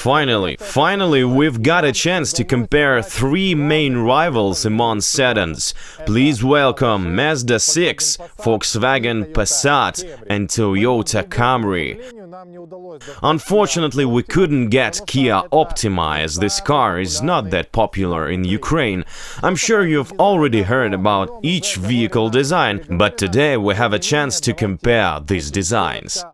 Finally, we've got a chance to compare three main rivals among sedans. Please welcome Mazda 6, Volkswagen Passat and Toyota Camry. Unfortunately, we couldn't get Kia Optima, as this car is not that popular in Ukraine. I'm sure you've already heard about each vehicle design, but today we have a chance to compare these designs.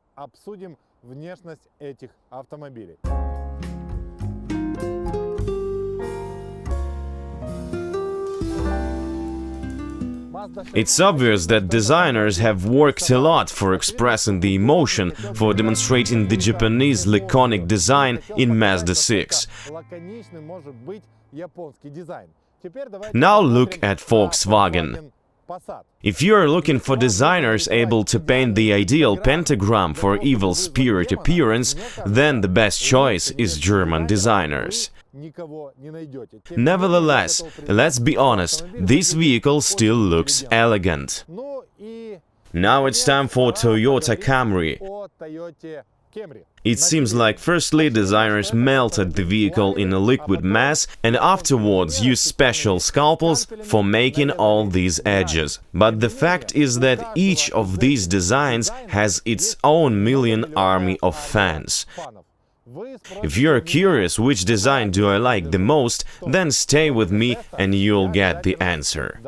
It's obvious that designers have worked a lot for expressing the emotion, for demonstrating the Japanese laconic design in Mazda 6. Now look at Volkswagen. If you're looking for designers able to paint the ideal pentagram for evil spirit appearance, then the best choice is German designers. Nevertheless, let's be honest, this vehicle still looks elegant. Now it's time for Toyota Camry. It seems like firstly designers melted the vehicle in a liquid mass and afterwards used special scalpels for making all these edges. But the fact is that each of these designs has its own million army of fans. If you're curious which design do I like the most, then stay with me and you'll get the answer.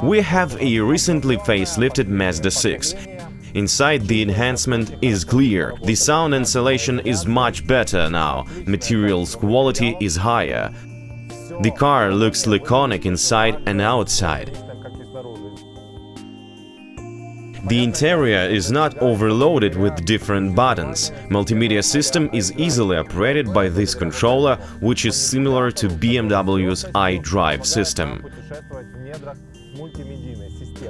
We have a recently facelifted Mazda 6. Inside, the enhancement is clear, the sound insulation is much better now, materials quality is higher. The car looks laconic inside and outside. The interior is not overloaded with different buttons. Multimedia system is easily operated by this controller, which is similar to BMW's iDrive system.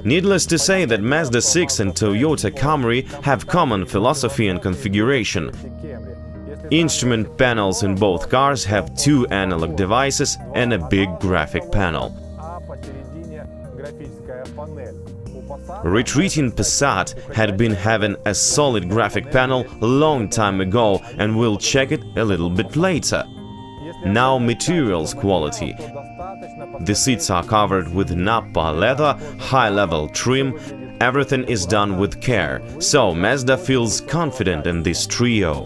Needless to say that Mazda 6 and Toyota Camry have common philosophy and configuration. Instrument panels in both cars have two analog devices and a big graphic panel. Retreating Passat had been having a solid graphic panel a long time ago, and we'll check it a little bit later. Now materials quality. The seats are covered with Nappa leather, high-level trim, everything is done with care, so Mazda feels confident in this trio.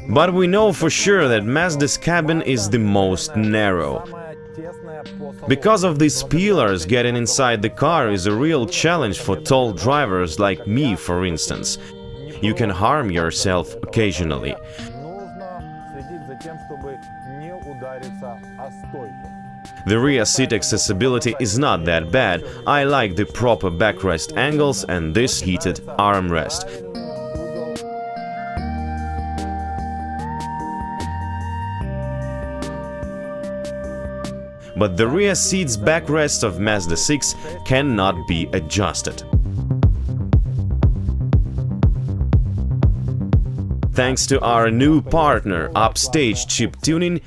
But we know for sure that Mazda's cabin is the most narrow. Because of these pillars, getting inside the car is a real challenge for tall drivers like me, for instance. You can harm yourself occasionally. The rear seat accessibility is not that bad. I like the proper backrest angles and this heated armrest. But the rear seat's backrest of Mazda 6 cannot be adjusted. Thanks to our new partner, Upstage Chip Tuning,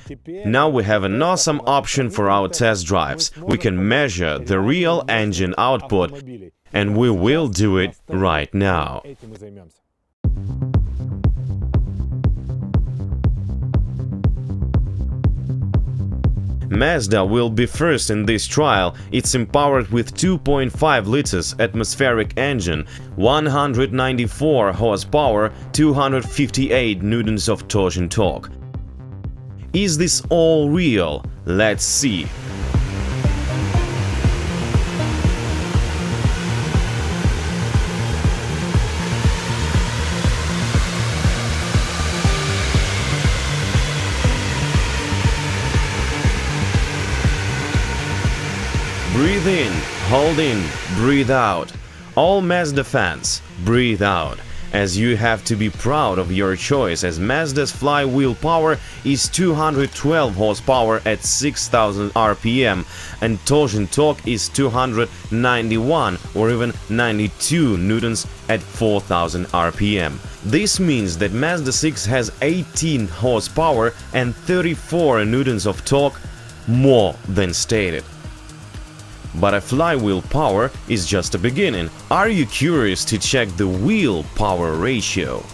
now we have an awesome option for our test drives. We can measure the real engine output, and we will do it right now. Mazda will be first in this trial. It's empowered with 2.5 liters atmospheric engine, 194 horsepower, 258 newtons of torsion torque. Is this all real? Let's see. Breathe in, hold in, breathe out. All Mazda fans, breathe out. as you have to be proud of your choice, as Mazda's flywheel power is 212 horsepower at 6000 RPM and torsion torque is 291 or even 92 newtons at 4000 RPM. This means that Mazda 6 has 18 horsepower and 34 newtons of torque more than stated. But a flywheel power is just a beginning. Are you curious to check the wheel power ratio?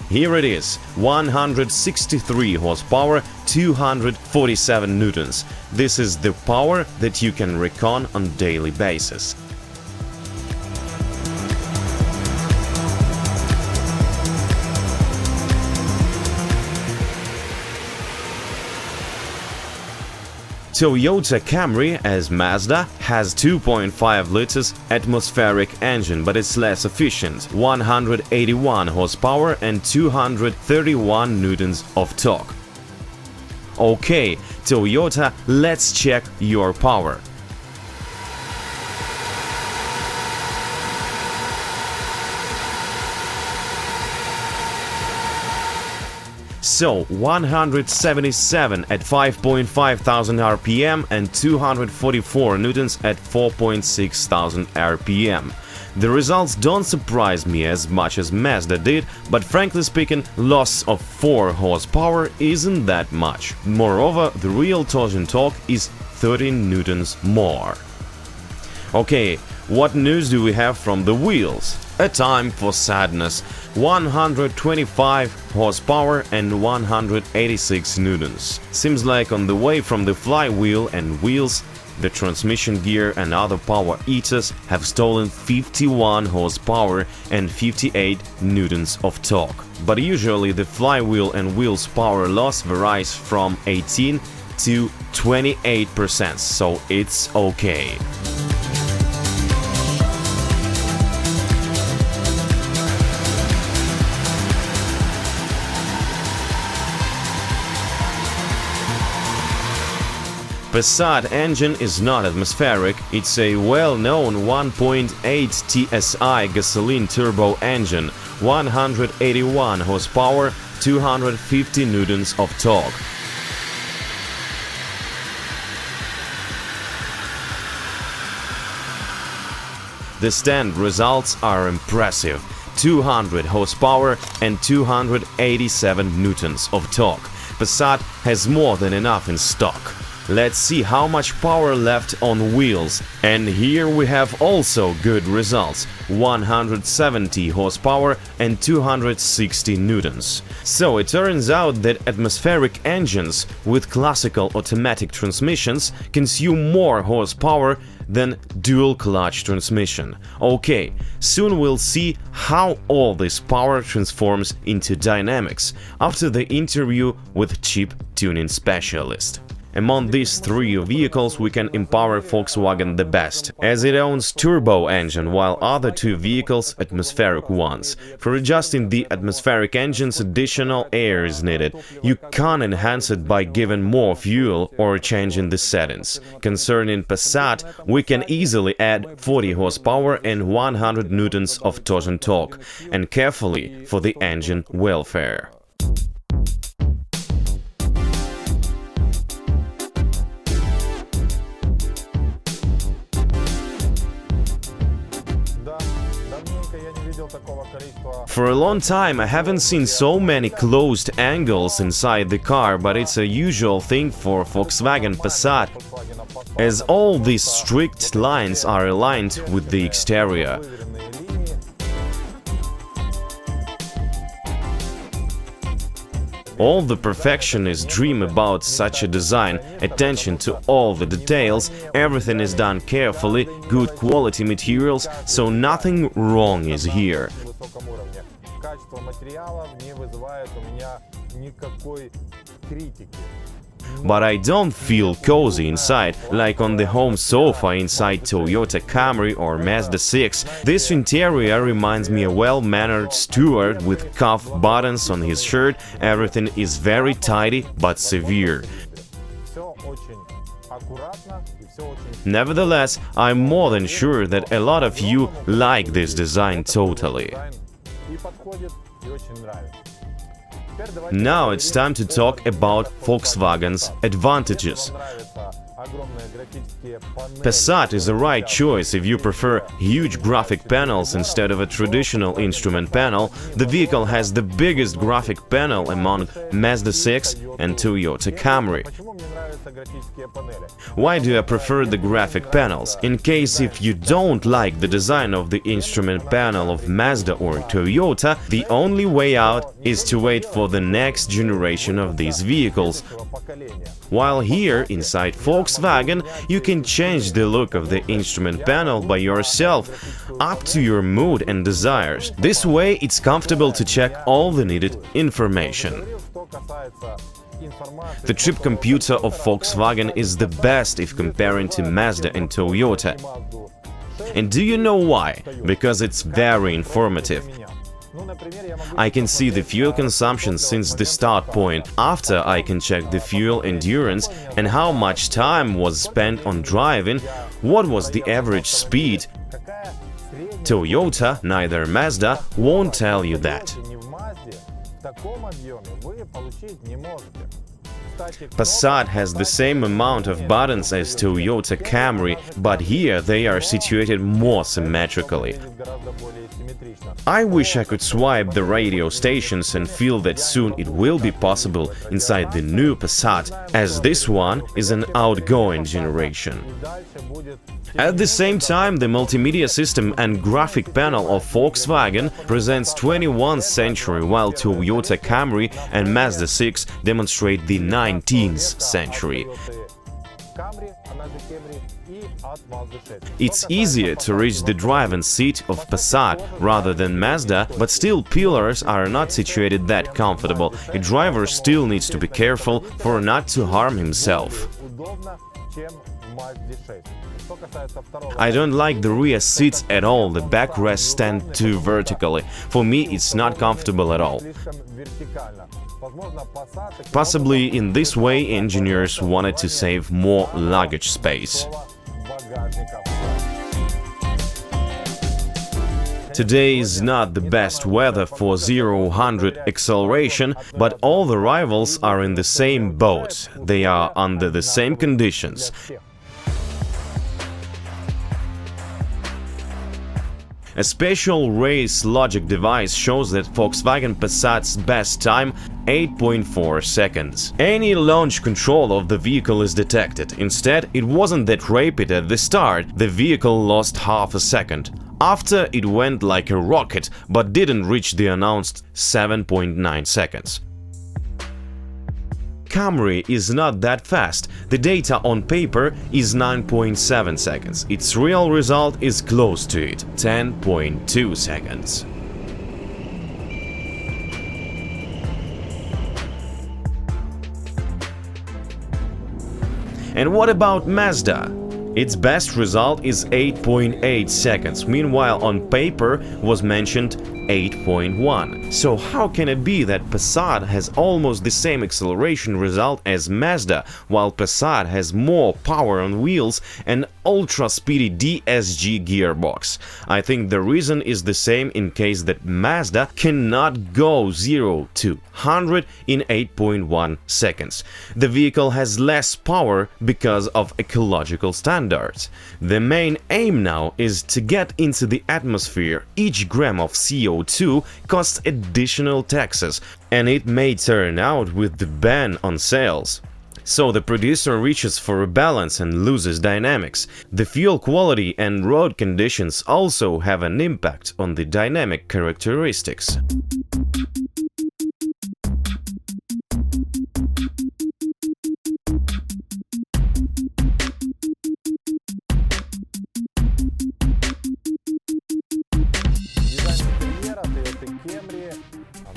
Here it is: 163 horsepower, 247 newtons. This is the power that you can reckon on daily basis. Toyota Camry, as Mazda, has 2.5 liters atmospheric engine, but it's less efficient, 181 horsepower and 231 newtons of torque. Okay, Toyota, let's check your power. So, 177 at 5.5 thousand RPM and 244 newtons at 4.6 thousand RPM. The results don't surprise me as much as Mazda did, but frankly speaking, loss of 4 horsepower isn't that much. Moreover, the real torsion torque is 13 newtons more. Okay, what news do we have from the wheels? A time for sadness: 125 horsepower and 186 newtons. Seems like on the way from the flywheel and wheels, the transmission gear and other power eaters have stolen 51 horsepower and 58 newtons of torque. But usually the flywheel and wheels power loss varies from 18 to 28%, so it's okay. Passat engine is not atmospheric, it's a well-known 1.8 TSI gasoline turbo engine, 181 horsepower, 250 newtons of torque. The stand results are impressive: 200 horsepower and 287 newtons of torque. Passat has more than enough in stock. Let's see how much power left on wheels, and here we have also good results: 170 horsepower and 260 newtons. So it turns out that atmospheric engines with classical automatic transmissions consume more horsepower than dual clutch transmission. Okay, soon we'll see how all this power transforms into dynamics after the interview with chip tuning specialist. Among these 3 vehicles we can empower Volkswagen the best, as it owns turbo engine, while other 2 vehicles atmospheric ones. For adjusting the atmospheric engines, additional air is needed. You can't enhance it by giving more fuel or changing the settings. Concerning Passat, we can easily add 40 horsepower and 100 newtons of torsion torque, and carefully for the engine welfare. For a long time I haven't seen so many closed angles inside the car, but it's a usual thing for Volkswagen Passat, as all these strict lines are aligned with the exterior. All the perfectionists dream about such a design: attention to all the details, everything is done carefully, good quality materials, so nothing wrong is here. But I don't feel cozy inside, like on the home sofa inside Toyota Camry or Mazda 6. This interior reminds me of a well-mannered steward with cuff buttons on his shirt. Everything is very tidy but severe. Nevertheless, I'm more than sure that a lot of you like this design totally. Now it's time to talk about Volkswagen's advantages. Passat is the right choice if you prefer huge graphic panels instead of a traditional instrument panel. The vehicle has the biggest graphic panel among Mazda 6 and Toyota Camry. Why do I prefer the graphic panels? In case if you don't like the design of the instrument panel of Mazda or Toyota, the only way out is to wait for the next generation of these vehicles. While here, inside Volkswagen, you can change the look of the instrument panel by yourself, up to your mood and desires. This way, it's comfortable to check all the needed information. The chip computer of Volkswagen is the best if comparing to Mazda and Toyota. And do you know why? Because it's very informative. I can see the fuel consumption since the start point. After, I can check the fuel endurance and how much time was spent on driving, what was the average speed. Toyota, neither Mazda, won't tell you that. Passat has the same amount of buttons as Toyota Camry, but here they are situated more symmetrically. I wish I could swipe the radio stations and feel that soon it will be possible inside the new Passat, as this one is an outgoing generation. At the same time, the multimedia system and graphic panel of Volkswagen presents 21st century, while Toyota Camry and Mazda 6 demonstrate the 19th century. It's easier to reach the driving seat of Passat rather than Mazda, but still pillars are not situated that comfortable. A driver still needs to be careful for not to harm himself. I don't like the rear seats at all, the backrests stand too vertically. For me, it's not comfortable at all. Possibly in this way, engineers wanted to save more luggage space. Today is not the best weather for 0-100 acceleration, but all the rivals are in the same boat. They are under the same conditions. A special race logic device shows that Volkswagen Passat's best time 8.4 seconds. Any launch control of the vehicle is detected. Instead, it wasn't that rapid at the start, the vehicle lost half a second. After, it went like a rocket, but didn't reach the announced 7.9 seconds. Camry is not that fast. The data on paper is 9.7 seconds. Its real result is close to it, 10.2 seconds. And what about Mazda? Its best result is 8.8 seconds, meanwhile on paper was mentioned 8.1. So how can it be that Passat has almost the same acceleration result as Mazda, while Passat has more power on wheels and ultra-speedy DSG gearbox? I think the reason is the same in case that Mazda cannot go 0 to 100 in 8.1 seconds. The vehicle has less power because of ecological standards. The main aim now is to get into the atmosphere. Each gram of CO2 costs additional taxes, and it may turn out with the ban on sales. So the producer reaches for a balance and loses dynamics. The fuel quality and road conditions also have an impact on the dynamic characteristics.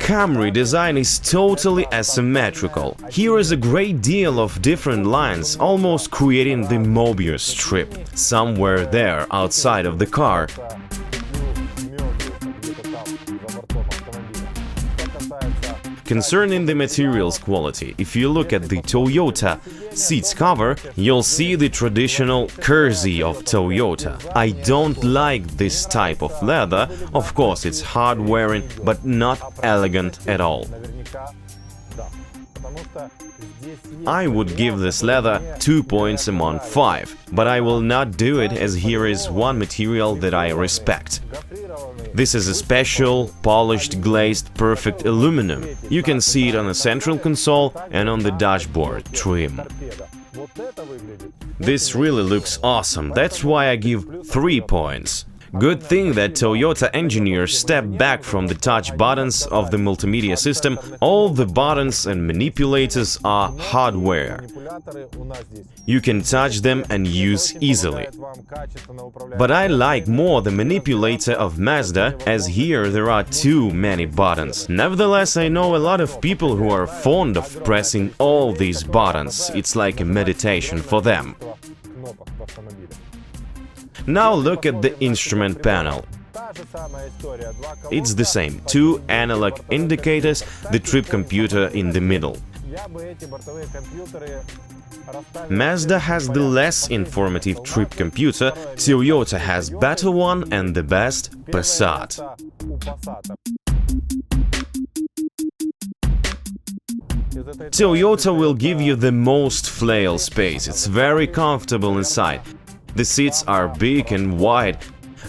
Camry design is totally asymmetrical. Here is a great deal of different lines, almost creating the Mobius strip, somewhere there outside of the car. Concerning the materials quality, if you look at the Toyota seats cover, you'll see the traditional kersey of Toyota. I don't like this type of leather. Of course, it's hard wearing, but not elegant at all. I would give this leather 2 points among 5, but I will not do it, as here is one material that I respect. This is a special, polished, glazed, perfect aluminum. You can see it on the central console and on the dashboard trim. This really looks awesome, that's why I give 3 points. Good thing that Toyota engineers stepped back from the touch buttons of the multimedia system. All the buttons and manipulators are hardware. You can touch them and use easily. But I like more the manipulator of Mazda, as here there are too many buttons. Nevertheless, I know a lot of people who are fond of pressing all these buttons. It's like a meditation for them. Now look at the instrument panel. It's the same, 2 analog indicators, the trip computer in the middle. Mazda has the less informative trip computer, Toyota has better one and the best Passat. Toyota will give you the most flail space, it's very comfortable inside. The seats are big and wide,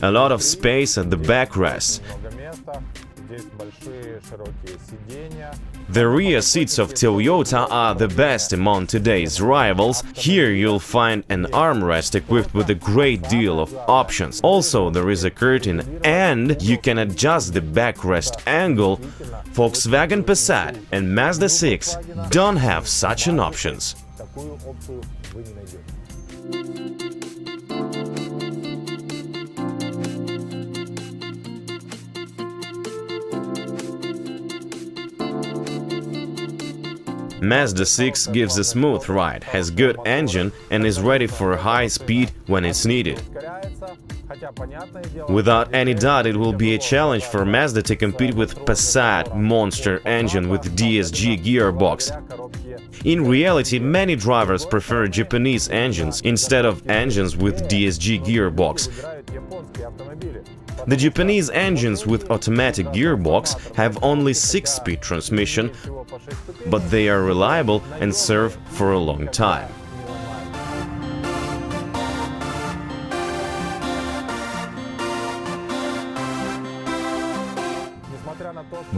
a lot of space at the backrest. The rear seats of Toyota are the best among today's rivals. Here you'll find an armrest equipped with a great deal of options. Also, there is a curtain and you can adjust the backrest angle. Volkswagen Passat and Mazda 6 don't have such an options. Mazda 6 gives a smooth ride, has good engine and is ready for high speed when it's needed. Without any doubt, it will be a challenge for Mazda to compete with Passat monster engine with DSG gearbox. In reality, many drivers prefer Japanese engines instead of engines with DSG gearbox. The Japanese engines with automatic gearbox have only 6-speed transmission, but they are reliable and serve for a long time.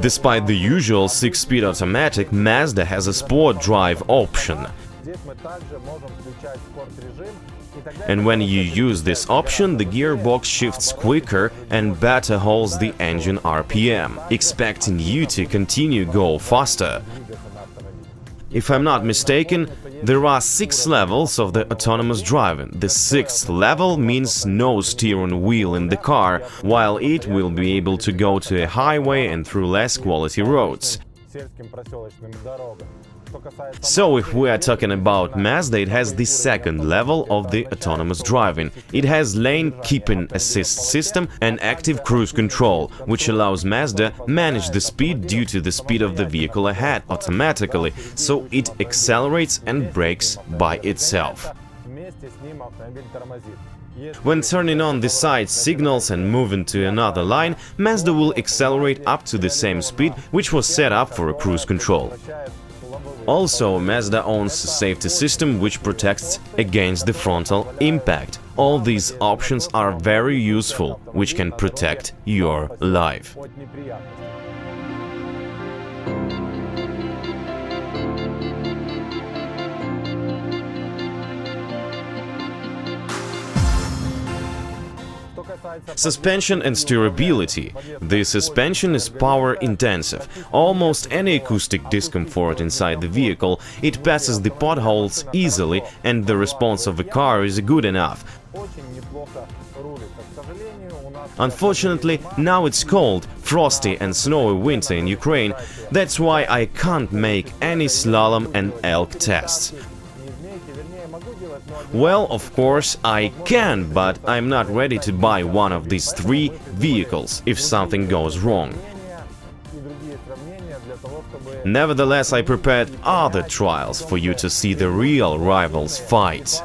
Despite the usual 6-speed automatic, Mazda has a sport drive option. And when you use this option, the gearbox shifts quicker and better holds the engine RPM, expecting you to continue go faster. If I'm not mistaken, there are 6 levels of the autonomous driving. The 6th level means no steering wheel in the car, while it will be able to go to a highway and through less quality roads. So if we are talking about Mazda, it has the 2nd level of the autonomous driving. It has lane keeping assist system and active cruise control, which allows Mazda manage the speed due to the speed of the vehicle ahead automatically, so it accelerates and brakes by itself. When turning on the side signals and moving to another line, Mazda will accelerate up to the same speed which was set up for a cruise control. Also, Mazda owns a safety system which protects against the frontal impact. All these options are very useful, which can protect your life. Suspension and steerability. The suspension is power-intensive. Almost any acoustic discomfort inside the vehicle, it passes the potholes easily, and the response of the car is good enough. Unfortunately, now it's cold, frosty and snowy winter in Ukraine. That's why I can't make any slalom and elk tests. Well, of course, I can, but I'm not ready to buy one of these 3 vehicles if something goes wrong. Nevertheless, I prepared other trials for you to see the real rivals fight.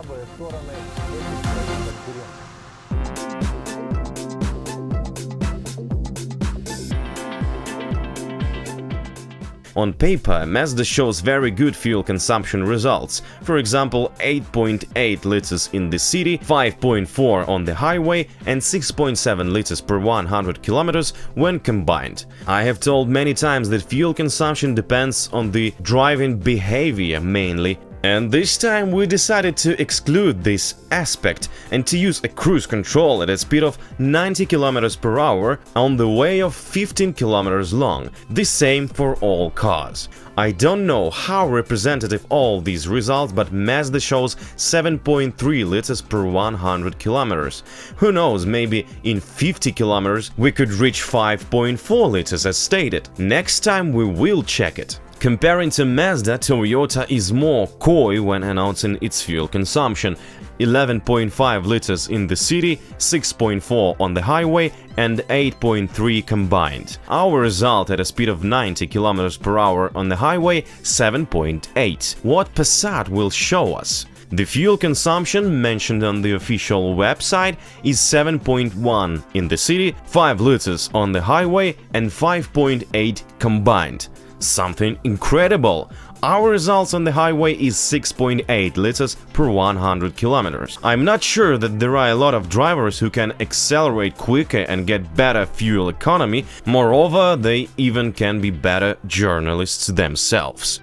On paper, Mazda shows very good fuel consumption results. For example, 8.8 liters in the city, 5.4 on the highway, and 6.7 liters per 100 kilometers when combined. I have told many times that fuel consumption depends on the driving behavior mainly. And this time we decided to exclude this aspect and to use a cruise control at a speed of 90 km per hour on the way of 15 km long, the same for all cars. I don't know how representative all these results, but Mazda shows 7.3 liters per 100 km. Who knows, maybe in 50 km we could reach 5.4 liters as stated. Next time we will check it. Comparing to Mazda, Toyota is more coy when announcing its fuel consumption. 11.5 liters in the city, 6.4 on the highway, and 8.3 combined. Our result at a speed of 90 km per hour on the highway, 7.8. What Passat will show us? The fuel consumption mentioned on the official website is 7.1 in the city, 5 liters on the highway, and 5.8 combined. Something incredible! Our results on the highway is 6.8 liters per 100 kilometers. I'm not sure that there are a lot of drivers who can accelerate quicker and get better fuel economy. Moreover, they even can be better journalists themselves.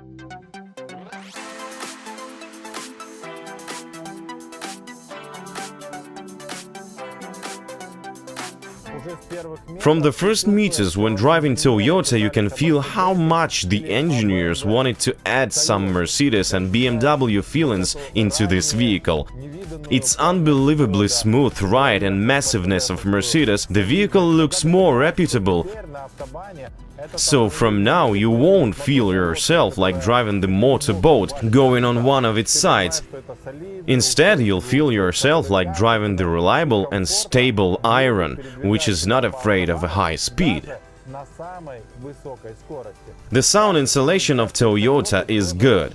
From the first meters when driving Toyota, you can feel how much the engineers wanted to add some Mercedes and BMW feelings into this vehicle. Its unbelievably smooth ride and massiveness of Mercedes, the vehicle looks more reputable. So from now you won't feel yourself like driving the motorboat going on one of its sides. Instead, you'll feel yourself like driving the reliable and stable iron, which is not afraid of a high speed. The sound insulation of Toyota is good,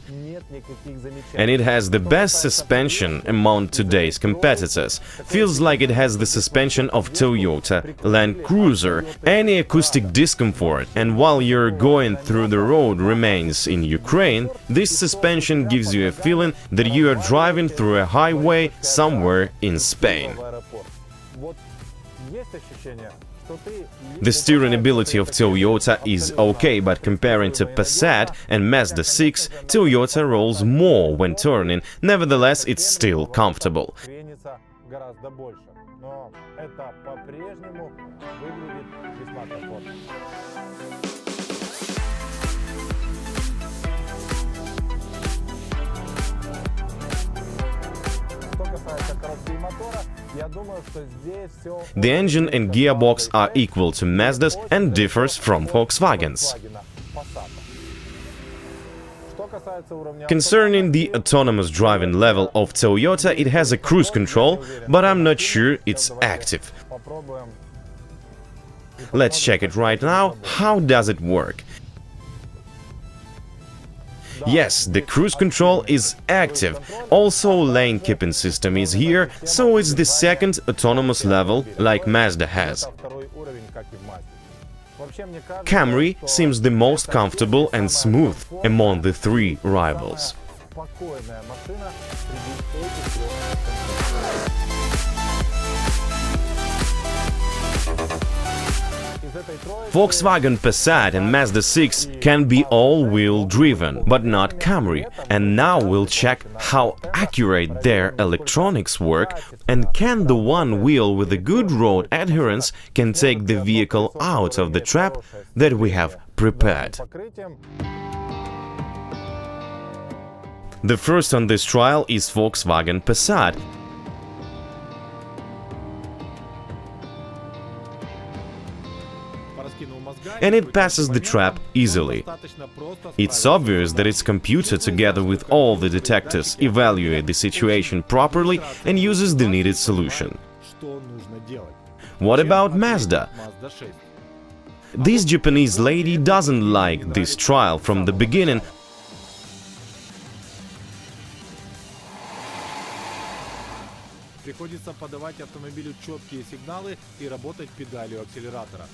and it has the best suspension among today's competitors. Feels like it has the suspension of Toyota Land Cruiser. Any acoustic discomfort, and while you're going through the road, remains in Ukraine. This suspension gives you a feeling that you are driving through a highway somewhere in Spain. The steering ability of Toyota is okay, but comparing to Passat and Mazda 6, Toyota rolls more when turning. Nevertheless, it's still comfortable. The engine and gearbox are equal to Mazda's and differs from Volkswagen's. Concerning the autonomous driving level of Toyota, it has a cruise control, but I'm not sure it's active. Let's check it right now. How does it work? Yes, the cruise control is active. Also, lane keeping system is here, so it's the second autonomous level like Mazda has. Camry seems the most comfortable and smooth among the three rivals. Volkswagen Passat and Mazda 6 can be all-wheel driven, but not Camry. And now we'll check how accurate their electronics work, and can the one wheel with a good road adherence can take the vehicle out of the trap that we have prepared. The first on this trial is Volkswagen Passat. And it passes the trap easily. It's obvious that its computer, together with all the detectors, evaluate the situation properly and uses the needed solution. What about Mazda? This Japanese lady doesn't like this trial from the beginning. Приходится подавать автомобилю четкие сигналы и работать педалью акселератора.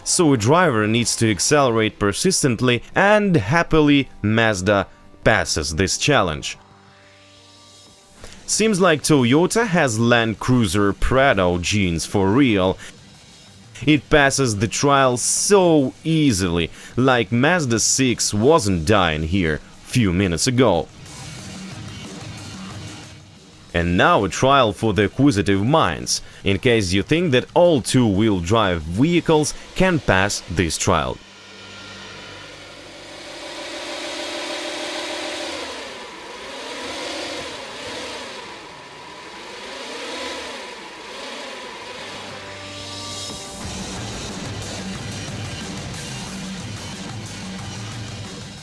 So a driver needs to accelerate persistently, and happily Mazda passes this challenge. Seems like Toyota has Land Cruiser Prado genes for real. It passes the trial so easily, like Mazda 6 wasn't dying here few minutes ago. And now a trial for the acquisitive minds, in case you think that all two-wheel drive vehicles can pass this trial.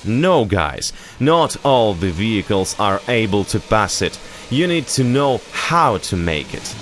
No, guys, not all the vehicles are able to pass it. You need to know how to make it.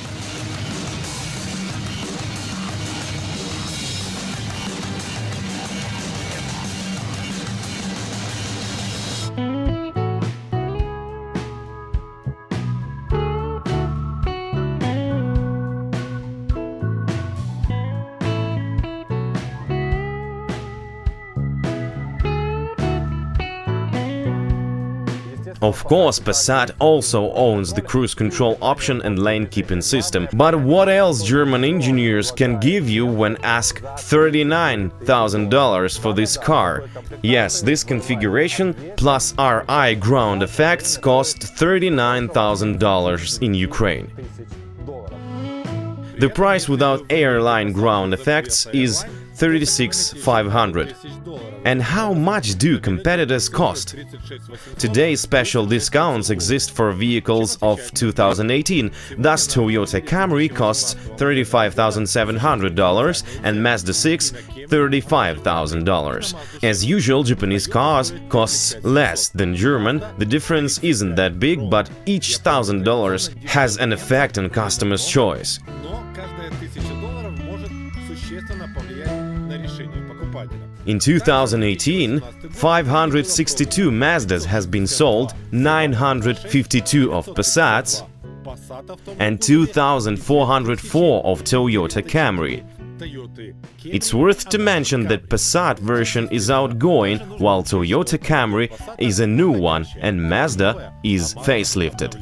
Of course, Passat also owns the cruise control option and lane keeping system. But what else German engineers can give you when asked $39,000 for this car? Yes, this configuration plus RI ground effects cost $39,000 in Ukraine. The price without airline ground effects is $36,500. And how much do competitors cost? Today special discounts exist for vehicles of 2018, thus Toyota Camry costs $35,700 and Mazda 6 $35,000. As usual, Japanese cars costs less than German. The difference isn't that big, but each $1,000 has an effect on customers' choice. In 2018, 562 Mazdas has been sold, 952 of Passats, and 2,404 of Toyota Camry. It's worth to mention that Passat version is outgoing, while Toyota Camry is a new one and Mazda is facelifted.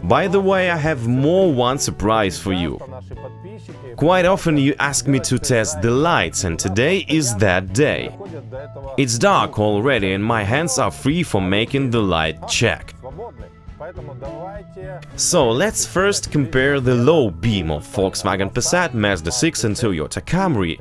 By the way, I have one surprise for you. Quite often you ask me to test the lights, and today is that day. It's dark already and my hands are free for making the light check. So let's first compare the low beam of Volkswagen Passat, Mazda 6 and Toyota Camry.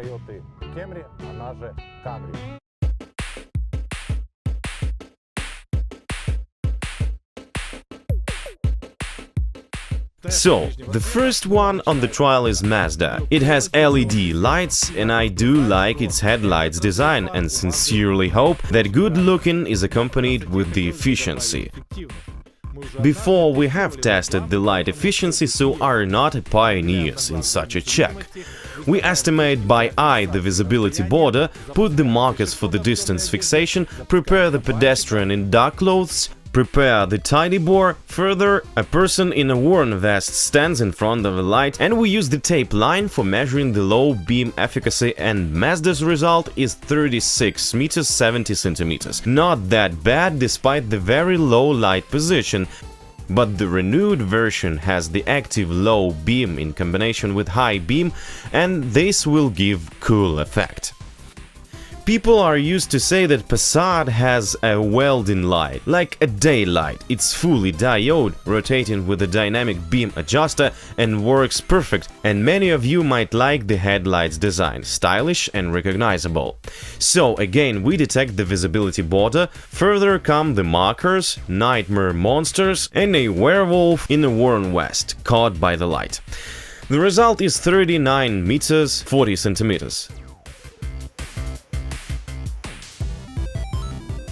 So, the first one on the trial is Mazda. It has LED lights, and I do like its headlights design and sincerely hope that good looking is accompanied with the efficiency. Before we have tested the light efficiency, so are not pioneers in such a check. We estimate by eye the visibility border, put the markers for the distance fixation, prepare the pedestrian in dark clothes, prepare the tidy bore. Further, a person in a worn vest stands in front of a light, and we use the tape line for measuring the low beam efficacy, and Mazda's result is 36 meters 70 centimeters. Not that bad despite the very low light position. But the renewed version has the active low beam in combination with high beam, and this will give cool effect. People are used to say that Passat has a welding light, like a daylight. It's fully diode, rotating with a dynamic beam adjuster and works perfect, and many of you might like the headlights design, stylish and recognizable. So again, we detect the visibility border, further come the markers, nightmare monsters, and a werewolf in a warm vest, caught by the light. The result is 39 meters 40 centimeters.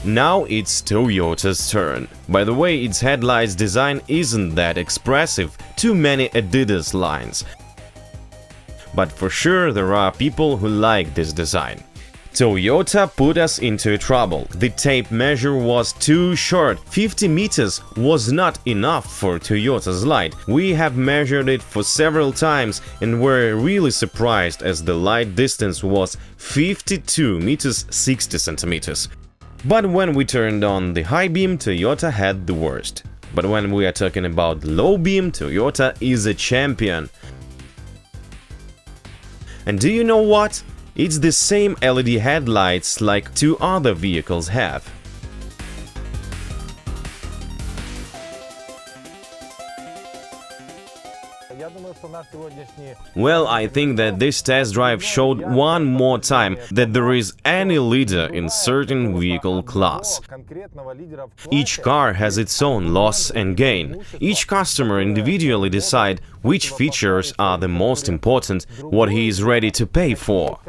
Now it's Toyota's turn. By the way, its headlights design isn't that expressive, too many Adidas lines. But for sure there are people who like this design. Toyota put us into trouble. The tape measure was too short. 50 meters was not enough for Toyota's light. We have measured it for several times and were really surprised as the light distance was 52 meters 60 centimeters. But when we turned on the high beam, Toyota had the worst. But when we are talking about low beam, Toyota is a champion. And do you know what? It's the same LED headlights like two other vehicles have. Well, I think that this test drive showed one more time that there is any leader in certain vehicle class. Each car has its own loss and gain. Each customer individually decides which features are the most important, what he is ready to pay for.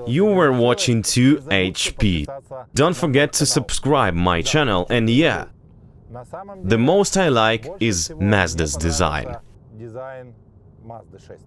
You were watching 2HP. Don't forget to subscribe my channel, and yeah, the most I like is Mazda's design. Mazda 6.